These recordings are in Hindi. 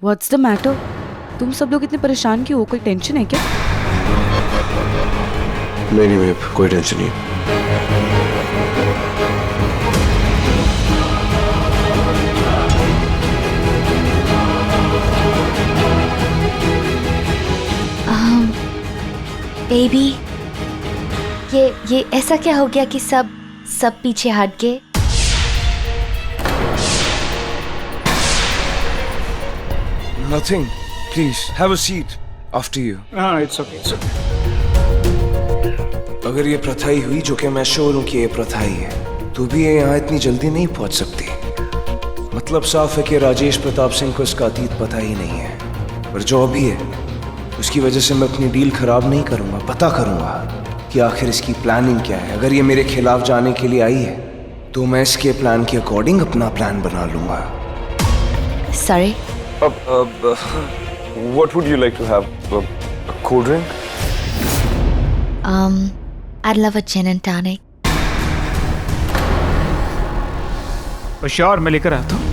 What's the matter? तुम सब लोग इतने परेशान क्यों हो? कोई टेंशन है क्या? नहीं बेब, कोई टेंशन नहीं। बेबी, ये ऐसा क्या हो गया कि सब पीछे हट गए? Nothing. Please have a seat. After you. No, it's okay. It's okay. अगर ये प्रथा ही हुई, जो कि मैं श्योर हूँ कि ये प्रथा ही है, तो भी ये यहाँ इतनी जल्दी नहीं पहुँच सकती। मतलब साफ है कि राजेश प्रताप सिंह को इसका अतीत पता ही नहीं है। पर जो भी है, उसकी वजह से मैं अपनी डील खराब नहीं करूँगा। पता करूँगा कि आखिर इसकी प्लानिंग क्या है। अगर ये मेरे खिलाफ जाने के लिए आई है, तो मैं इसके प्लान के अकॉर्डिंग अपना प्लान बना लूँगा। Sorry. What would you like to have? A cold drink? I'd love a gin and tonic. Sure, मैं लेकर आता हूँ।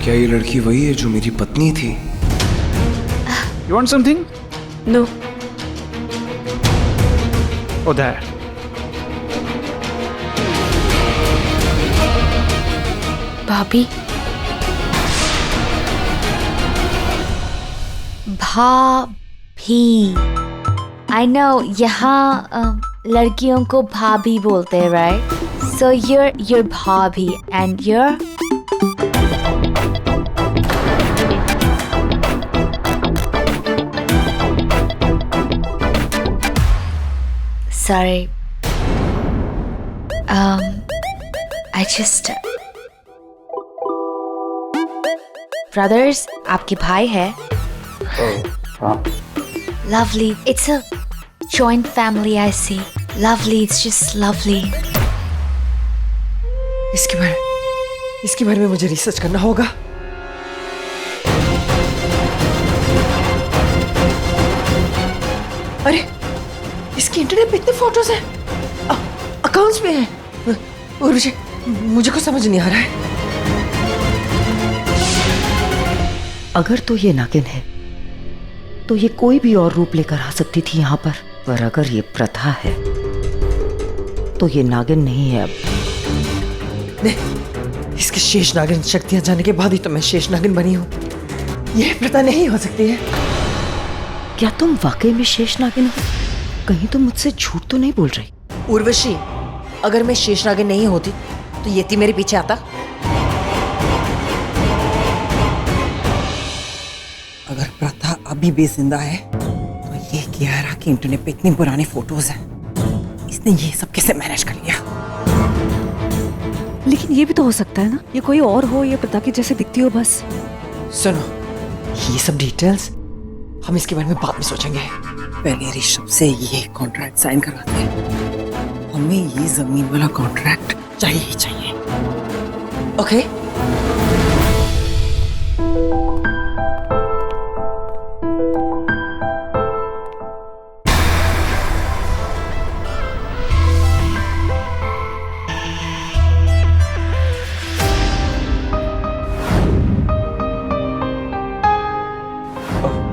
क्या ये लड़की वही है जो मेरी पत्नी थी? You want something? No. Oh, there. भाभी, भाभी। I know यहाँ लड़कियों को भाभी बोलते हैं, right? So you're भाभी and you're sorry. I just brothers, आपके भाई है? Lovely. It's a joint family, I see. Lovely. It's just lovely. इसके बारे में मुझे रिसर्च करना होगा। अरे, इसके इंटरनेट पे इतने फोटोज हैं, अकाउंट्स पे हैं, और मुझे कुछ समझ नहीं आ रहा है। अगर तो ये नागिन है, तो ये कोई भी और रूप लेकर आ सकती थी यहाँ पर अगर ये प्रथा है, तो ये नागिन नहीं है अब। नहीं, इसके शेष नागिन शक्तियां जाने के बाद ही तो मैं शेष नागिन बनी हूँ। यह प्रथा नहीं हो सकती है। क्या तुम वाकई में शेष नागिन हो? कहीं तुम मुझसे झूठ तो नहीं बोल रही? उर्वशी, अगर मैं शेष नागिन नहीं होती तो येती मेरे पीछे आता? अगर प्रथा अभी भी जिंदा है, तो ये कियारा के इंटरनेट पे इतनी पुरानी फोटोज हैं, इसने ये सब कैसे मैनेज कर लिया? लेकिन ये भी तो हो सकता है ना, ये कोई और हो, ये प्रथा की जैसे दिखती हो बस। सुनो, ये सब डिटेल्स हम इसके बारे में बाद में सोचेंगे। पहले ऋषभ से ये कॉन्ट्रैक्ट साइन करवाते हैं। हमें ये जमीन वाला कॉन्ट्रैक्ट चाहिए ही चाहिए। ओके?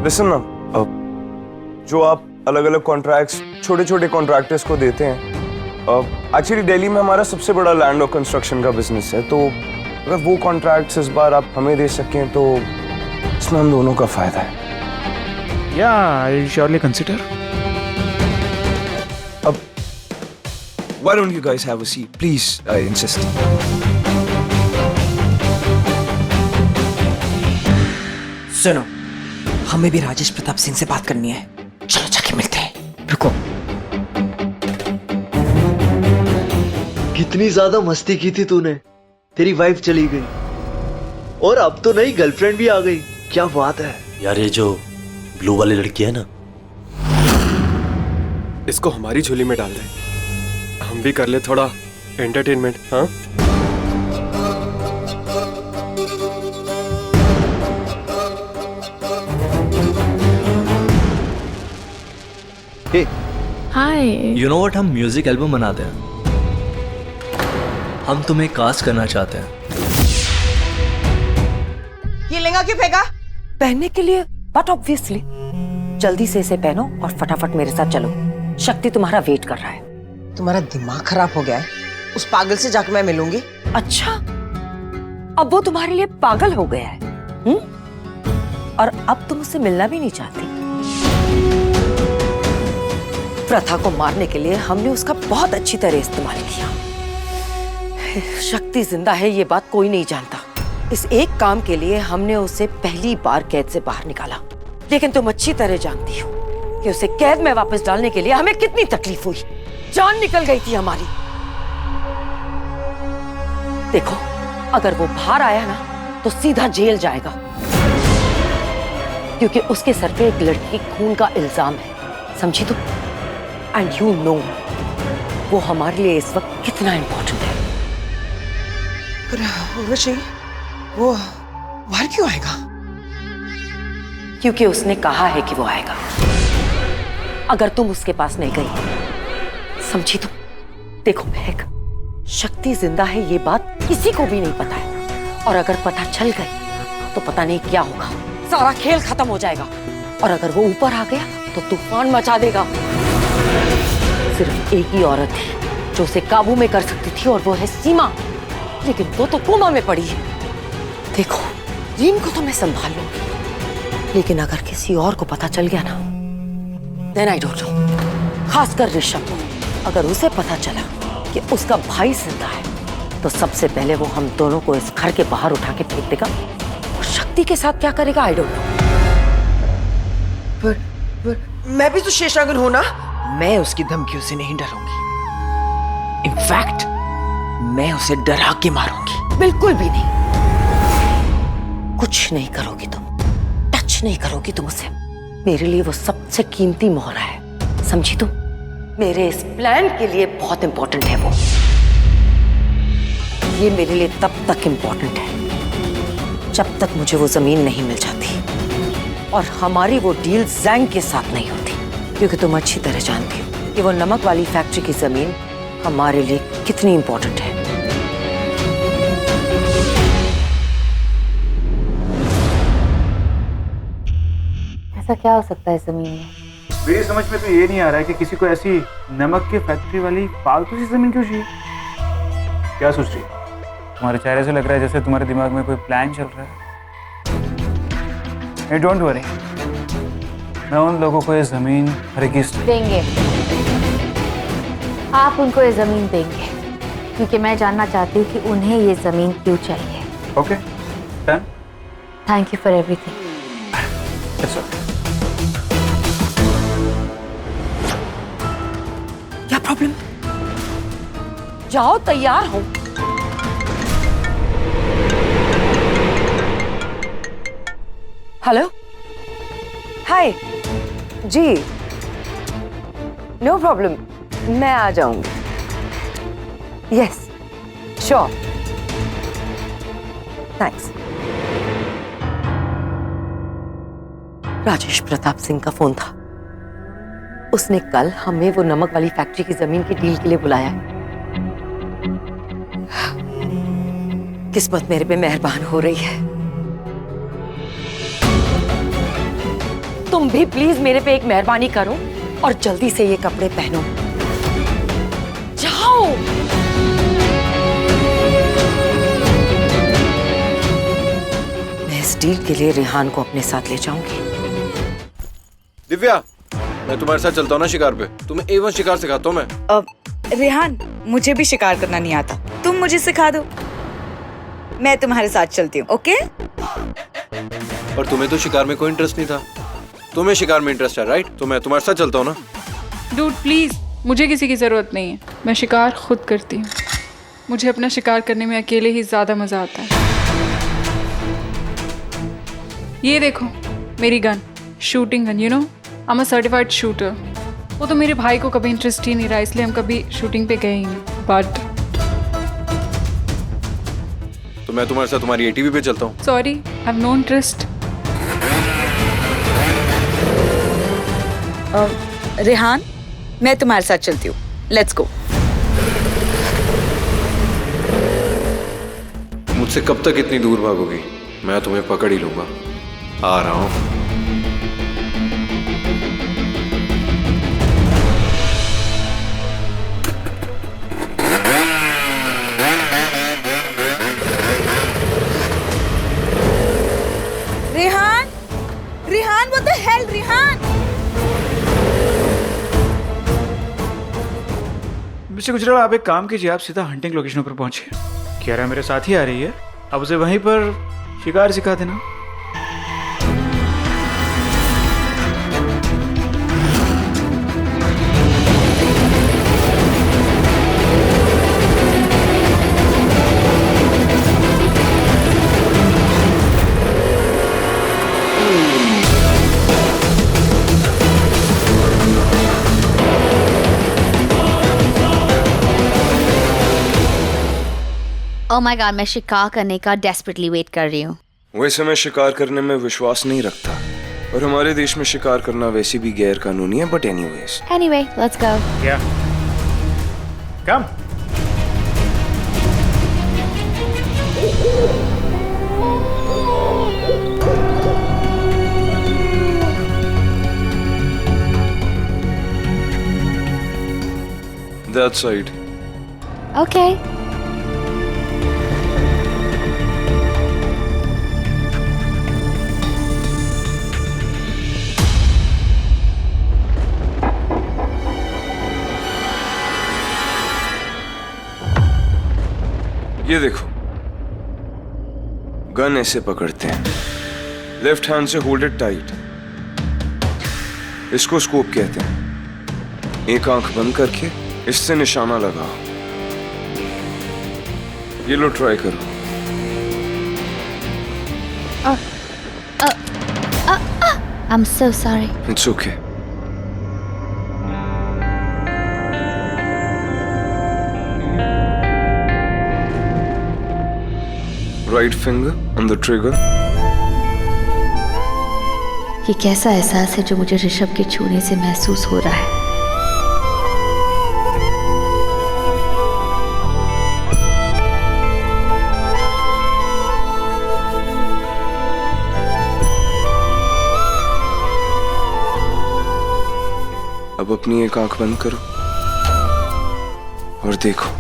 लिसन ना, जो आप अलग अलग कॉन्ट्रैक्ट्स छोटे छोटे कॉन्ट्रैक्टर्स को देते हैं, एक्चुअली दिल्ली में हमारा सबसे बड़ा लैंड और कंस्ट्रक्शन का बिजनेस है, तो अगर वो कॉन्ट्रैक्ट्स इस बार आप हमें दे सकें तो इसमें हम दोनों का फायदा है। Yeah, I'll surely consider. अब why don't you guys have a seat, please? I insist. सुनो, हमें भी राजेश प्रताप सिंह से बात करनी है। चलो जाके मिलते हैं। रुको। कितनी ज्यादा मस्ती की थी तूने। तेरी वाइफ चली गई और अब तो नई गर्लफ्रेंड भी आ गई। क्या बात है यार। ये जो ब्लू वाली लड़की है ना, इसको हमारी झोली में डाल दे, हम भी कर ले थोड़ा एंटरटेनमेंट। हाँ, हाय। यू नो व्हाट, हम म्यूजिक एल्बम बनाते हैं। हम तुम्हें कास्ट करना चाहते हैं। ये लहंगा लहंगा क्यों फेंका? पहनने के लिए, बट ऑब्वियसली। जल्दी से इसे पहनो और फटाफट मेरे साथ चलो। शक्ति तुम्हारा वेट कर रहा है। तुम्हारा दिमाग खराब हो गया है। उस पागल से जाकर मैं मिलूंगी। अच्छा, अब वो तुम्हारे लिए पागल हो गया है, और अब तुम उससे मिलना भी नहीं चाहती। प्रथा को मारने के लिए हमने उसका बहुत अच्छी तरह इस्तेमाल किया। शक्ति जिंदा है ये बात कोई नहीं जानता। इस एक काम के लिए हमने उसे पहली बार कैद से बाहर निकाला, लेकिन तुम अच्छी तरह जानती हो कि उसे कैद में वापस डालने के लिए हमें कितनी तकलीफ हुई। जान निकल गई थी हमारी। देखो, अगर वो बाहर आया ना तो सीधा जेल जाएगा, क्योंकि उसके सर पे एक लड़की के खून का इल्जाम है, समझी तुम? एंड यू नो वो हमारे लिए इस वक्त कितना इंपॉर्टेंट है। उर्वशी, वो बाहर क्यों आएगा? क्योंकि उसने कहा है कि वो आएगा। अगर तुम उसके पास नहीं गई, समझी तुम? देखो महक, शक्ति जिंदा है ये बात किसी को भी नहीं पता है, और अगर पता चल गई तो पता नहीं क्या होगा। सारा खेल खत्म हो जाएगा, और अगर वो ऊपर आ गया तो तूफान मचा देगा। सिर्फ एक ही औरत थी जो उसे काबू में कर सकती थी, और वो है सीमा, लेकिन वो तो कोमा में पड़ी है। देखो, रीम को तो मैं संभाल लूंगी, लेकिन अगर किसी और को पता चल गया ना, देन आई डोंट नो, खासकर ऋषभ को, अगर उसे पता चला कि उसका भाई जिंदा है, तो सबसे पहले वो हम दोनों को इस घर के बाहर उठा के फेंक देगा। और शक्ति के साथ क्या करेगा आई डोंट नो। पर मैं भी तो शेषनागन हूं ना। मैं उसकी धमकियों से नहीं डरूंगी। इनफैक्ट मैं उसे डरा के मारूंगी। बिल्कुल भी नहीं। कुछ नहीं करोगी तुम, टच नहीं करोगी तुम उसे। मेरे लिए वो सबसे कीमती मोहरा है, समझी तुम? मेरे इस प्लान के लिए बहुत इंपॉर्टेंट है वो। ये मेरे लिए तब तक इंपॉर्टेंट है जब तक मुझे वो जमीन नहीं मिल जाती, और हमारी वो डील जैंग के साथ नहीं होती, क्योंकि तुम अच्छी तरह जानती हो कि वो नमक वाली फैक्ट्री की जमीन हमारे लिए कितनी इंपॉर्टेंट है। ऐसा क्या हो सकता है जमीन में? मेरी समझ में तो ये नहीं आ रहा है कि किसी को ऐसी नमक की फैक्ट्री वाली फालतू सी जमीन क्यों चाहिए। क्या सोच रही है? तुम्हारे चेहरे से लग रहा है जैसे तुम्हारे दिमाग में कोई प्लान चल रहा है। डोंट वरी, मैं उन लोगों को ये जमीन हरगिज़ देंगे। आप उनको ये जमीन देंगे, क्योंकि मैं जानना चाहती हूँ कि उन्हें ये जमीन क्यों चाहिए। Okay, done. Thank you for everything. क्या प्रॉब्लम? जाओ, तैयार हो। हेलो, हाय जी, नो प्रॉब्लम, मैं आ जाऊंगी। Yes, sure, thanks. Rajesh Pratap Singh का फोन था। उसने कल हमें वो नमक वाली फैक्ट्री की जमीन की डील के लिए बुलाया है। किस्मत मेरे पे मेहरबान हो रही है। तुम भी प्लीज मेरे पे एक मेहरबानी करो और जल्दी से ये कपड़े पहनो। जाओ। मैं इस डील के लिए रेहान को अपने साथ ले जाऊंगी। दिव्या, मैं तुम्हारे साथ चलता हूँ ना शिकार पे। तुम्हें A1 शिकार सिखाता हूँ मैं। रेहान, मुझे भी शिकार करना नहीं आता, तुम मुझे सिखा दो, मैं तुम्हारे साथ चलती हूँ। ओके? पर तुम्हें तो शिकार में कोई इंटरेस्ट नहीं था, तुम्हें शिकार में इंटरेस्ट है, राइट? तो मैं तुम्हारे साथ चलता हूँ ना। डूड प्लीज, मुझे किसी की जरूरत नहीं है, मैं शिकार खुद करती हूँ। मुझे अपना शिकार करने में अकेले ही ज्यादा मजा आता है। ये देखो मेरी gun, shooting gun, you know I am a certified shooter. वो तो मेरे भाई को कभी इंटरेस्ट ही नहीं रहा, इसलिए हम कभी शूटिंग पे गए ही नहीं। बट तो मैं तुम्हारे साथ तुम्हारी ATV पे चलता हूँ। Sorry, I have no interest. Rehan, मैं तुम्हारे साथ चलती हूँ, लेट्स गो। मुझसे कब तक इतनी दूर भागोगी? मैं तुम्हें पकड़ ही लूंगा। आ रहा हूं। Rehan, Rehan, what the hell, Rehan? Mister Gujral, आप एक काम कीजिए, आप सीधा हंटिंग लोकेशन पर पहुंचिए। कियारा मेरे साथ ही आ रही है, अब उसे वहीं पर शिकार सिखा देना। ओह माय गॉड, मैं शिकार करने का डेस्परेटली वेट कर रही हूँ। वैसे मैं शिकार करने में विश्वास नहीं रखता और हमारे देश में शिकार करना वैसे भी गैर कानूनी है, but anyways. Anyway, let's go. Yeah. Come. That side. Okay. ये देखो, गन ऐसे पकड़ते हैं, लेफ्ट हैंड से होल्ड इट टाइट। इसको स्कोप कहते हैं। एक आंख बंद करके इससे निशाना लगाओ। ये लो, ट्राई करो। I'm so sorry. It's okay. Right finger on the trigger. ये कैसा एहसास है जो मुझे ऋषभ के छूने से महसूस हो रहा है? अब अपनी एक आंख बंद करो और देखो।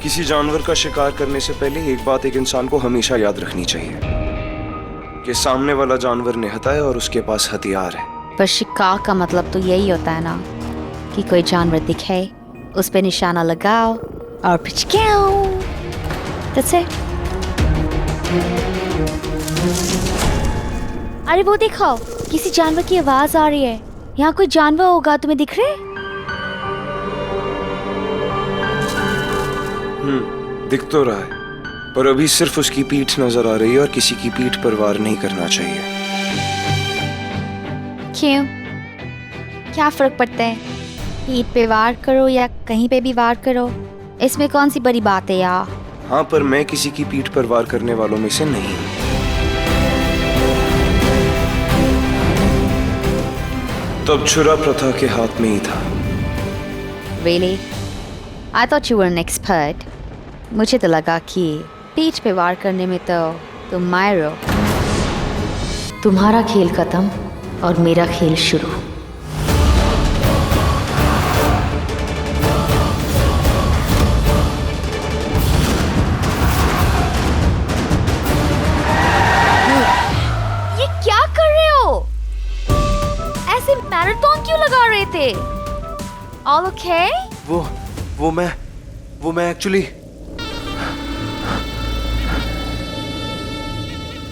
किसी जानवर का शिकार करने से पहले एक बात एक इंसान को हमेशा याद रखनी चाहिए कि सामने वाला जानवर निहत्था है और उसके पास हथियार है। पर शिकार का मतलब तो यही होता है ना कि कोई जानवर दिखे, उस पे निशाना लगाओ और पिचकाओ। That's it. अरे वो देखो, किसी जानवर की आवाज आ रही है। यहाँ कोई जानवर होगा, तुम्हें दिख रहा है? दिख तो रहा है, पर अभी सिर्फ उसकी पीठ नजर आ रही है और किसी की पीठ पर वार नहीं करना चाहिए। क्यों? क्या फर्क पड़ता है? पीठ पे वार करो या कहीं पे भी वार करो, इसमें कौन सी बड़ी बात है यार? हाँ, पर मैं किसी की पीठ पर वार करने वालों में से नहीं हूँ। तब छुरा प्रथा के हाथ में ही था। Really? I thought you were an expert. मुझे तो लगा कि पीठ पे वार करने में तो तुम माहिर हो। तुम्हारा खेल खत्म और मेरा खेल शुरू। ये क्या कर रहे हो? ऐसे मैराथन क्यों लगा रहे थे? All okay? वो मैं एक्चुअली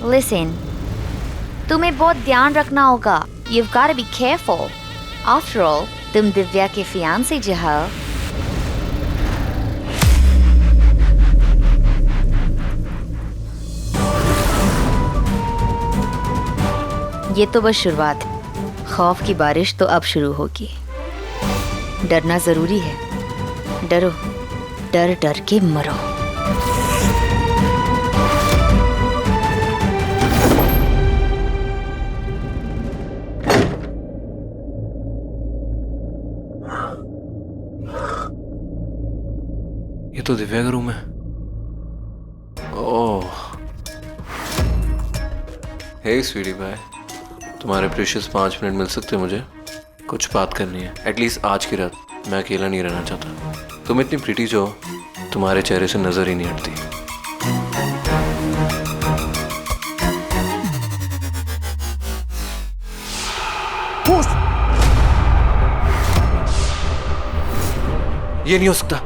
Listen, तुम्हें बहुत ध्यान रखना होगा। You've got to be careful. After all, तुम दिव्या के fiancé जो हो। ये तो बस शुरुआत है। खौफ की बारिश तो अब शुरू होगी। डरना जरूरी है, डरो, डर डर के मरो। ये तो दिव्या का रूम है। ओह, हे स्वीटी बाय, तुम्हारे प्रीशियस 5 मिनट मिल सकते मुझे? कुछ बात करनी है, एटलीस्ट आज की रात। मैं अकेला नहीं रहना चाहता। तुम इतनी प्रीटी जो हो, तुम्हारे चेहरे से नजर ही नहीं हटती। ये नहीं हो सकता।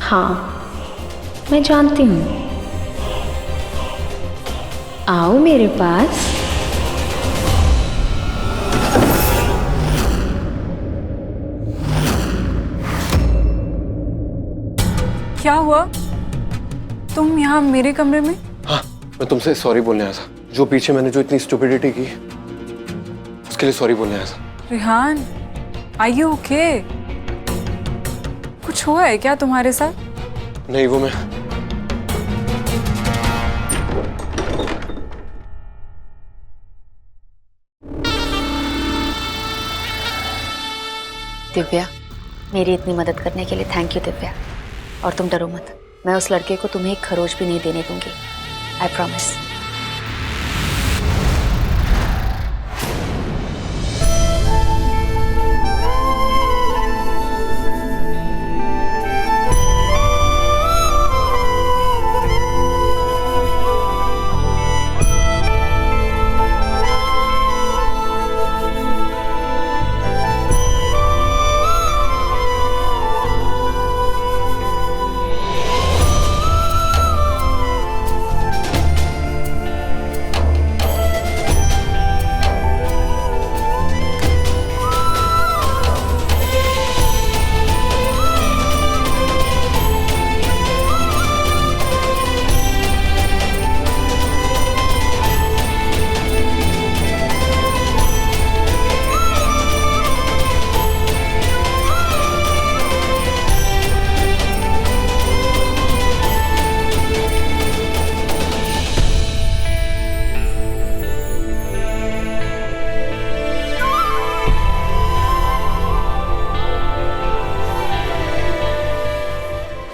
हाँ, मैं जानती हूँ। आओ मेरे पास। क्या हुआ? तुम यहाँ मेरे कमरे में? हाँ, मैं तुमसे सॉरी बोलने आया था। जो पीछे मैंने जो इतनी स्टुपिडिटी की, उसके लिए सॉरी बोलने आया था। Rihan, are you okay? कुछ हुआ है क्या तुम्हारे साथ? नहीं, वो मैं दिव्या, मेरी इतनी मदद करने के लिए थैंक यू दिव्या। और तुम डरो मत, मैं उस लड़के को तुम्हें एक खरोच भी नहीं देने दूंगी। I promise.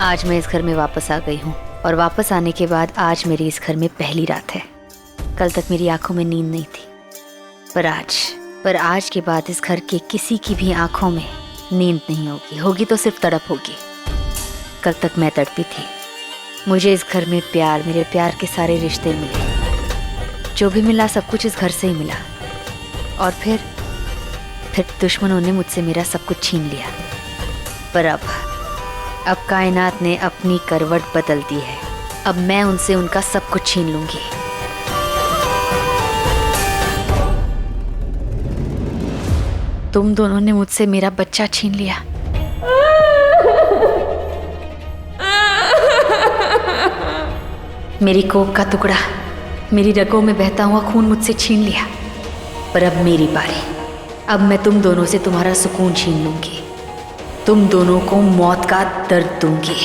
आज मैं इस घर में वापस आ गई हूँ और वापस आने के बाद आज मेरी इस घर में पहली रात है। कल तक मेरी आंखों में नींद नहीं थी, पर आज के बाद इस घर के किसी की भी आंखों में नींद नहीं होगी। होगी तो सिर्फ तड़प होगी। कल तक मैं तड़पी थी। मुझे इस घर में प्यार, मेरे प्यार के सारे रिश्ते मिले। जो भी मिला सब कुछ इस घर से ही मिला। और फिर दुश्मनों ने मुझसे मेरा सब कुछ छीन लिया। पर अब कायनात ने अपनी करवट बदल दी है। अब मैं उनसे उनका सब कुछ छीन लूंगी। तुम दोनों ने मुझसे मेरा बच्चा छीन लिया। मेरी कोख का टुकड़ा, मेरी रगों में बहता हुआ खून मुझसे छीन लिया। पर अब मेरी बारी। अब मैं तुम दोनों से तुम्हारा सुकून छीन लूंगी। तुम दोनों को मौत का दर्द दूंगी।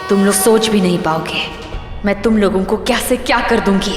तुम लोग सोच भी नहीं पाओगे मैं तुम लोगों को क्या से क्या कर दूंगी।